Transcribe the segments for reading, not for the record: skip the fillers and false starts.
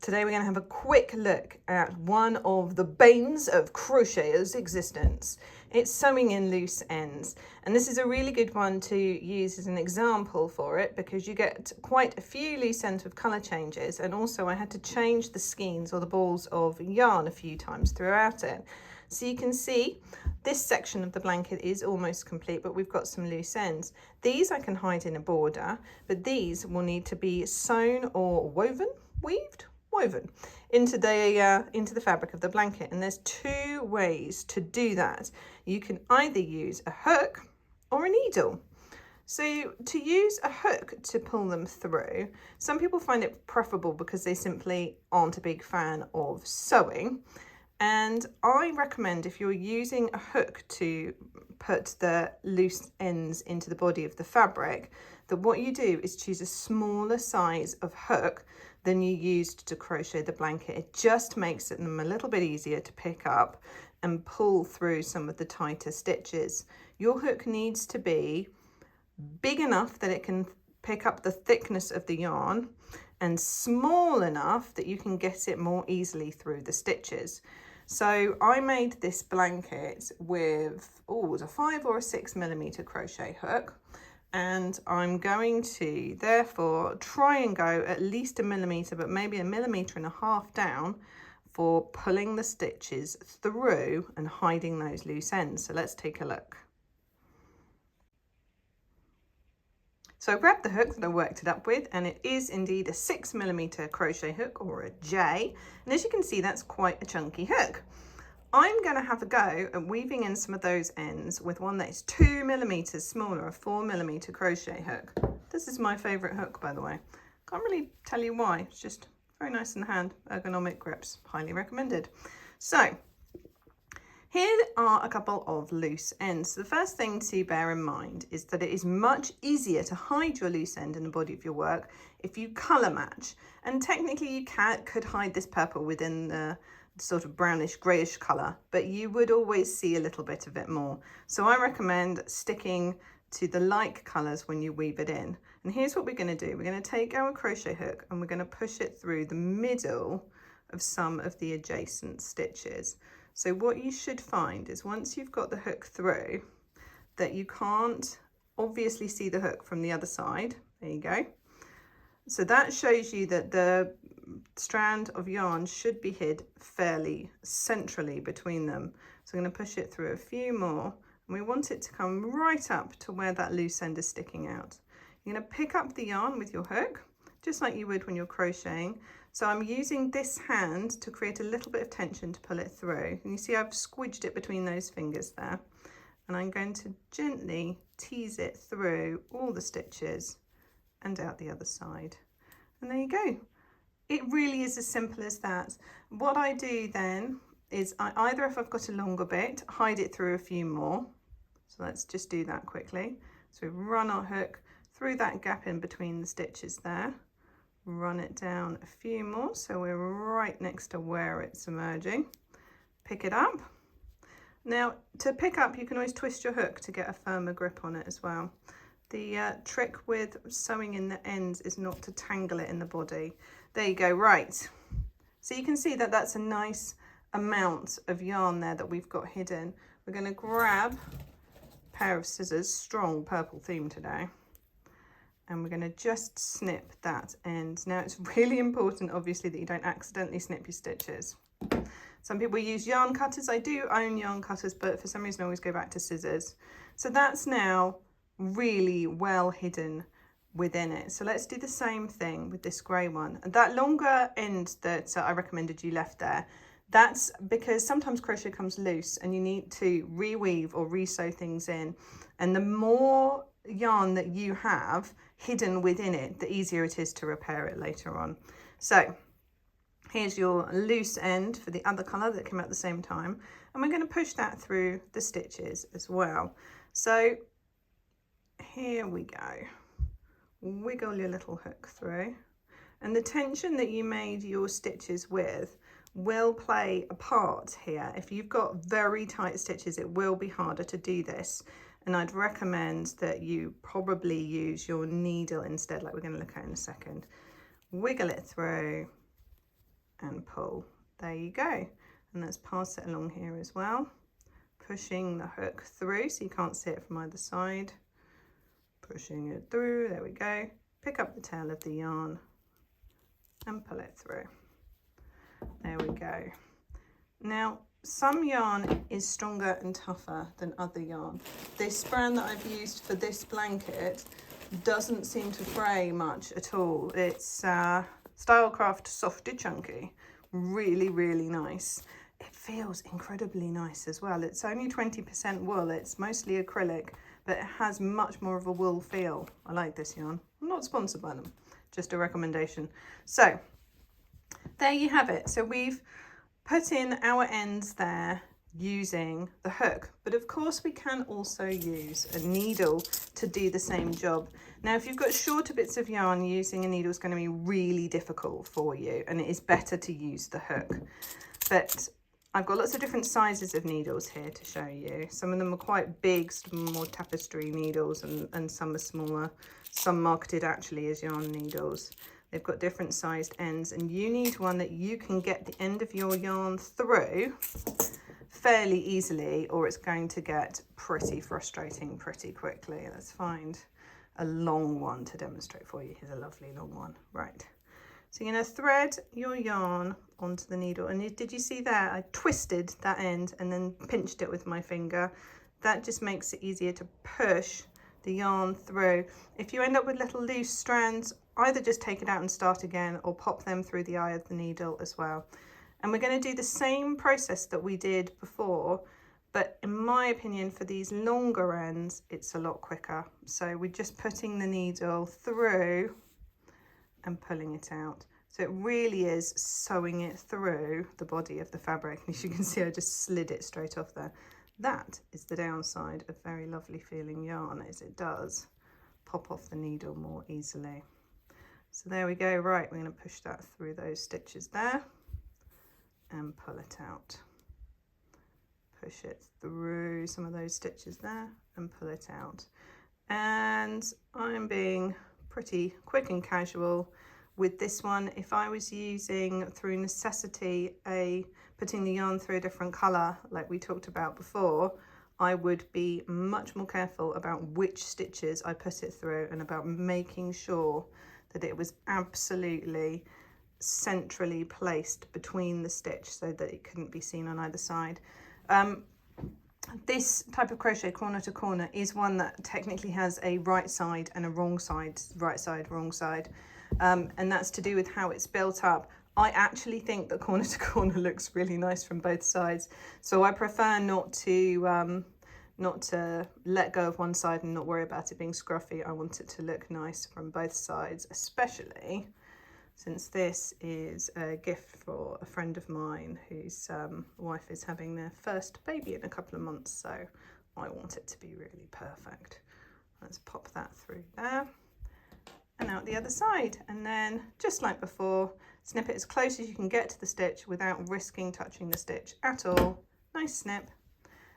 Today we're going to have a quick look at one of the banes of crocheters' existence. It's sewing in loose ends, and this is a really good one to use as an example for it because you get quite a few loose ends with colour changes, and also I had to change the skeins or the balls of yarn a few times throughout it. So you can see this section of the blanket is almost complete, but we've got some loose ends. These I can hide in a border, but these will need to be sewn or woven into the fabric of the blanket, and there's two ways to do that. You can either use a hook or a needle. So to use a hook to pull them through, some people find it preferable because they simply aren't a big fan of sewing, and I recommend if you're using a hook to put the loose ends into the body of the fabric, that what you do is choose a smaller size of hook than you used to crochet the blanket. It just makes them a little bit easier to pick up and pull through some of the tighter stitches. Your hook needs to be big enough that it can pick up the thickness of the yarn and small enough that you can get it more easily through the stitches. So I made this blanket with, it was a 5 or a 6 millimeter crochet hook. And I'm going to therefore try and go at least a millimetre, but maybe a millimetre and a half down for pulling the stitches through and hiding those loose ends. So let's take a look. So I grabbed the hook that I worked it up with, and it is indeed a 6 millimetre crochet hook, or a J. And as you can see, that's quite a chunky hook. I'm going to have a go at weaving in some of those ends with one that is 2 millimeters smaller, a 4 millimeter crochet hook. This is my favourite hook, by the way. Can't really tell you why. It's just very nice in the hand, ergonomic grips, highly recommended. So here are a couple of loose ends. The first thing to bear in mind is that it is much easier to hide your loose end in the body of your work if you colour match. And technically you could hide this purple within the sort of brownish greyish colour, but you would always see a little bit of it more. So I recommend sticking to the like colours when you weave it in. And here's what we're going to do. We're going to take our crochet hook and we're going to push it through the middle of some of the adjacent stitches. So what you should find is once you've got the hook through, that you can't obviously see the hook from the other side. There you go. So that shows you that the strand of yarn should be hid fairly centrally between them. So I'm going to push it through a few more, and we want it to come right up to where that loose end is sticking out. You're going to pick up the yarn with your hook, just like you would when you're crocheting. So I'm using this hand to create a little bit of tension to pull it through. And you see I've squidged it between those fingers there. And I'm going to gently tease it through all the stitches and out the other side. And there you go. It really is as simple as that. What I do then is either if I've got a longer bit, hide it through a few more. So let's just do that quickly. So we run our hook through that gap in between the stitches there, run it down a few more so we're right next to where it's emerging. Pick it up. Now to pick up, you can always twist your hook to get a firmer grip on it as well. The trick with sewing in the ends is not to tangle it in the body. There you go, right. So you can see that that's a nice amount of yarn there that we've got hidden. We're going to grab a pair of scissors, strong purple theme today, and we're going to just snip that end. Now it's really important, obviously, that you don't accidentally snip your stitches. Some people use yarn cutters. I do own yarn cutters, but for some reason I always go back to scissors. So that's now really well hidden within it. So let's do the same thing with this grey one. And that longer end that I recommended you left there, that's because sometimes crochet comes loose and you need to reweave or re-sew things in. And the more yarn that you have hidden within it, the easier it is to repair it later on. So here's your loose end for the other colour that came out at the same time. And we're going to push that through the stitches as well. So here we go. Wiggle your little hook through, and the tension that you made your stitches with will play a part here. If you've got very tight stitches, it will be harder to do this, and I'd recommend that you probably use your needle instead, like we're going to look at in a second. Wiggle it through, and pull. There you go. And let's pass it along here as well, pushing the hook through so you can't see it from either side. Pushing it through, there we go. Pick up the tail of the yarn and pull it through. There we go. Now, some yarn is stronger and tougher than other yarn. This brand that I've used for this blanket doesn't seem to fray much at all. It's Stylecraft Softy Chunky. Really, really nice. It feels incredibly nice as well. It's only 20% wool. It's mostly acrylic, but it has much more of a wool feel. I like this yarn. I'm not sponsored by them, just a recommendation. So there you have it. So we've put in our ends there using the hook, but of course we can also use a needle to do the same job. Now, if you've got shorter bits of yarn, using a needle is going to be really difficult for you, and it is better to use the hook. But I've got lots of different sizes of needles here to show you. Some of them are quite big, some more tapestry needles, and some are smaller. Some marketed actually as yarn needles. They've got different sized ends, and you need one that you can get the end of your yarn through fairly easily, or it's going to get pretty frustrating pretty quickly. Let's find a long one to demonstrate for you. Here's a lovely long one. Right. So you're going to thread your yarn onto the needle, and did you see that? I twisted that end and then pinched it with my finger. That just makes it easier to push the yarn through. If you end up with little loose strands, either just take it out and start again, or pop them through the eye of the needle as well. And we're going to do the same process that we did before, but in my opinion, for these longer ends, it's a lot quicker. So we're just putting the needle through and pulling it out. So it really is sewing it through the body of the fabric. As you can see, I just slid it straight off there. That is the downside of very lovely feeling yarn, is it does pop off the needle more easily. So there we go. Right, we're going to push that through those stitches there and pull it out. Push it through some of those stitches there and pull it out. And I'm being pretty quick and casual with this one. If I was using, through necessity, putting the yarn through a different colour like we talked about before, I would be much more careful about which stitches I put it through, and about making sure that it was absolutely centrally placed between the stitch so that it couldn't be seen on either side. This type of crochet, corner to corner, is one that technically has a right side and a wrong side, right side, wrong side, and that's to do with how it's built up. I actually think that corner to corner looks really nice from both sides, so I prefer not to let go of one side and not worry about it being scruffy. I want it to look nice from both sides, especially since this is a gift for a friend of mine whose wife is having their first baby in a couple of months, so I want it to be really perfect. Let's pop that through there and out the other side, and then just like before, snip it as close as you can get to the stitch without risking touching the stitch at all. Nice snip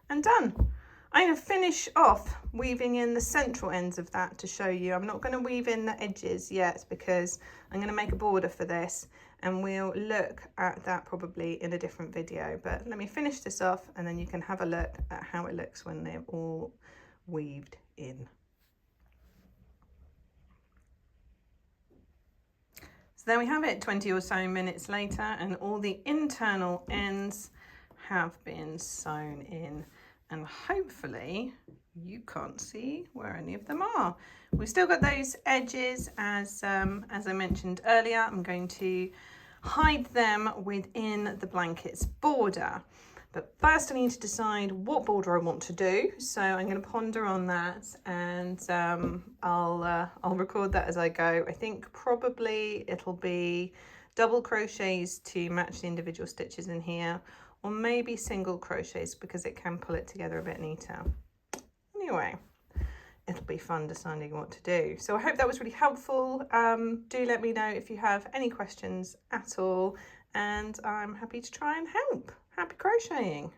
and done. I'm going to finish off weaving in the central ends of that to show you. I'm not going to weave in the edges yet because I'm going to make a border for this, and we'll look at that probably in a different video. But let me finish this off and then you can have a look at how it looks when they're all weaved in. So there we have it, 20 or so minutes later, and all the internal ends have been sewn in. And hopefully you can't see where any of them are. We've still got those edges, as I mentioned earlier. I'm going to hide them within the blanket's border. But first I need to decide what border I want to do. So I'm going to ponder on that, and I'll record that as I go. I think probably it'll be double crochets to match the individual stitches in here, or maybe single crochets because it can pull it together a bit neater. Anyway, it'll be fun deciding what to do. So I hope that was really helpful. Do let me know if you have any questions at all, and I'm happy to try and help. Happy crocheting.